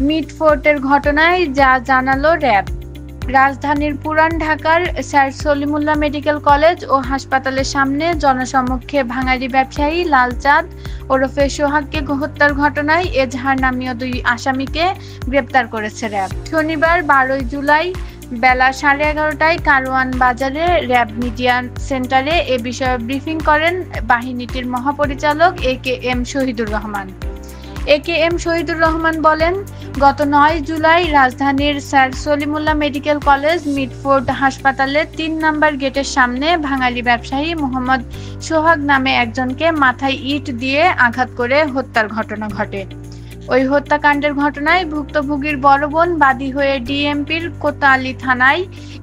মিটফোর্টের ঘটনায় যা জানালো র‍্যাব। রাজধানীর পুরান ঢাকার স্যার সলিমুল্লাহ মেডিকেল কলেজ ও হাসপাতালের সামনে জনসমক্ষে ভাঙারি ব্যবসায়ী লালচাঁদ ওরফে সোহাগকে হত্যার ঘটনায় এজাহার নামীয় 2 আসামিকে গ্রেপ্তার করেছে র‍্যাব। শনিবার 12 জুলাই বেলা 11:30টায় কারওয়ান বাজারে র‍্যাব মিডিয়া সেন্টারে এ বিষয়ে ব্রিফিং করেন বাহিনীটির মহাপরিচালক AKM শহীদুর রহমান। AKM শহীদুর রহমান বলেন, গত 9 জুলাই রাজধানীর স্যার সলিমুল্লাহ মেডিকেল কলেজ মিটফোর্ট হাসপাতালের 3 নম্বর গেটের সামনে ভাঙারি ব্যবসায়ী মোহাম্মদ সোহাগ নামে একজনকে মাথায় ইট দিয়ে আঘাত করে হত্যার ঘটনা ঘটে। ওই হত্যাকাণ্ডের ঘটনায় ভুক্তভোগীর বড় বোন বাদী হয়ে ডিএমপির কোতোয়ালি থানায়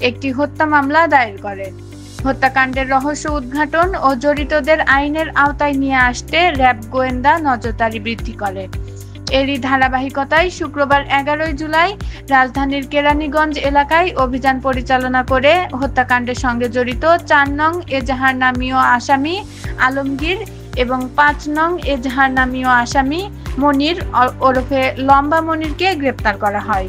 একটি হত্যা মামলা দায়ের করে। হত্যাকাণ্ডের রহস্য উদ্ঘাটন ও জড়িতদের আইনের আওতায় নিয়ে আসতে র‍্যাব গোয়েন্দা নজরদারি বৃদ্ধি করে। এরই ধারাবাহিকতায় শুক্রবার 11 জুলাই রাজধানীর কেরানীগঞ্জ এলাকায় অভিযান পরিচালনা করে হত্যাকাণ্ডের সঙ্গে জড়িত 4 নং এজাহার নামীয় আসামি আলমগীর এবং 5 নং এজাহার নামীয় আসামি মনির ওরফে লম্বা মনিরকে গ্রেপ্তার করা হয়।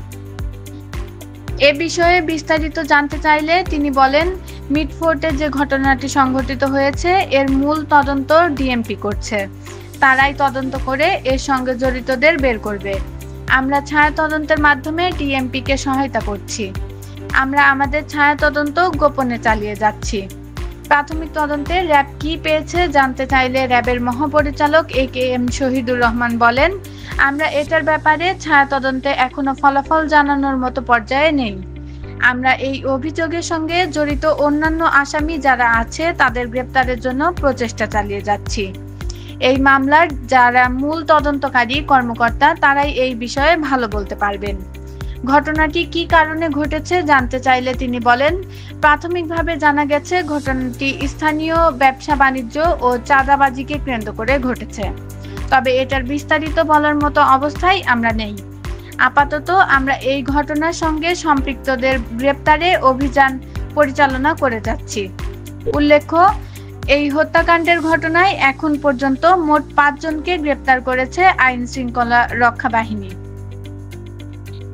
এ বিষয়ে বিস্তারিত জানতে চাইলে তিনি বলেন, মিটফোর্টে যে ঘটনাটি সংঘটিত হয়েছে এর মূল তদন্ত ডিএমপি করছে। তারাই তদন্ত করে এর সঙ্গে জড়িতদের বের করবে। আমরা ছায়া তদন্তের মাধ্যমে ডিএমপিকে সহায়তা করছি। আমরা আমাদের ছায়া তদন্ত গোপনে চালিয়ে যাচ্ছি। প্রাথমিক তদন্তে র‍্যাব কি পেয়েছে জানতে চাইলে র‍্যাবের মহাপরিচালক AKM শহীদুর রহমান বলেন, আমরা এটার ব্যাপারে ছায়া তদন্তে এখনো ফলাফল জানানোর মতো পর্যায়ে নেই। আমরা এই অভিযোগের সঙ্গে জড়িত অন্যান্য আসামি যারা আছে তাদের গ্রেপ্তারের জন্য প্রচেষ্টা চালিয়ে যাচ্ছি। এই মামলার যারা মূল তদন্তকারী কর্মকর্তা তারাই এই বিষয়ে ভালো বলতে পারবেন। ঘটনাটি কী কারণে ঘটেছে জানতে চাইলে তিনি বলেন, প্রাথমিকভাবে জানা গেছে ঘটনাটি স্থানীয় ব্যবসা বাণিজ্য ও চাঁদাবাজিকে কেন্দ্র করে ঘটেছে। তবে এটার বিস্তারিত বলার মতো অবস্থায় আমরা নেই। আপাতত আমরা এই ঘটনার সঙ্গে সম্পৃক্তদের গ্রেপ্তারে অভিযান পরিচালনা করে যাচ্ছি। উল্লেখ্য, এই হত্যাকাণ্ডের ঘটনায় এখন পর্যন্ত মোট 5 জনকে গ্রেপ্তার করেছে আইন শৃঙ্খলা রক্ষা বাহিনী।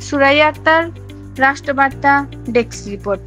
Suraiya Akter, Rashtrabarta, desk report.